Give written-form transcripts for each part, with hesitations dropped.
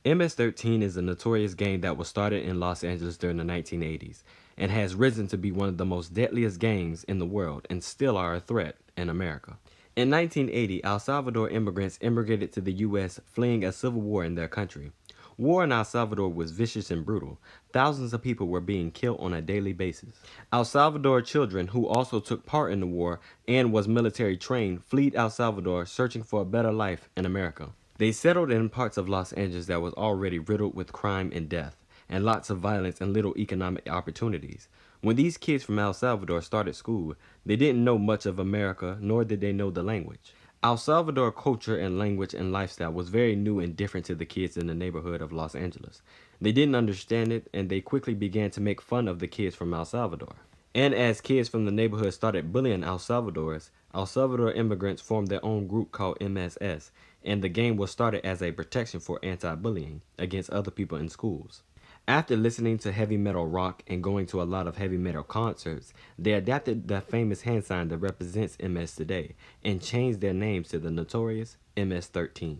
MS-13 is a notorious gang that was started in Los Angeles during the 1980s and has risen to be one of the most deadliest gangs in the world and still are a threat in America. In 1980, El Salvador immigrants immigrated to the U.S. fleeing a civil war in their country. War in El Salvador was vicious and brutal. Thousands of people were being killed on a daily basis. El Salvador children who also took part in the war and was military trained fled El Salvador searching for a better life in America. They settled in parts of Los Angeles that was already riddled with crime and death, and lots of violence and little economic opportunities. When these kids from El Salvador started school, they didn't know much of America, nor did they know the language. El Salvador culture and language and lifestyle was very new and different to the kids in the neighborhood of Los Angeles. They didn't understand it, and they quickly began to make fun of the kids from El Salvador. And as kids from the neighborhood started bullying El Salvador immigrants formed their own group called MSS, and the gang was started as a protection for anti-bullying against other people in schools. After listening to heavy metal rock and going to a lot of heavy metal concerts, they adapted the famous hand sign that represents MS today and changed their names to the notorious MS-13.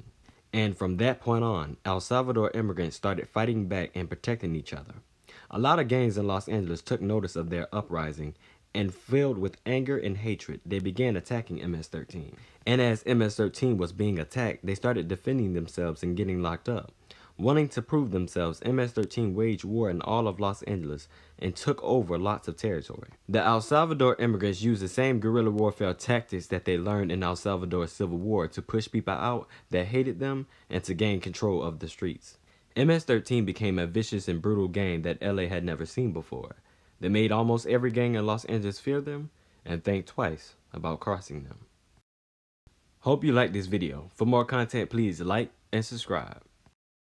And from that point on, El Salvador immigrants started fighting back and protecting each other. A lot of gangs in Los Angeles took notice of their uprising, and filled with anger and hatred, they began attacking MS-13. And as MS-13 was being attacked, they started defending themselves and getting locked up. Wanting to prove themselves, MS-13 waged war in all of Los Angeles and took over lots of territory. The El Salvador immigrants used the same guerrilla warfare tactics that they learned in El Salvador's civil war to push people out that hated them and to gain control of the streets. MS-13 became a vicious and brutal gang that LA had never seen before. They made almost every gang in Los Angeles fear them and think twice about crossing them. Hope you liked this video. For more content, please like and subscribe.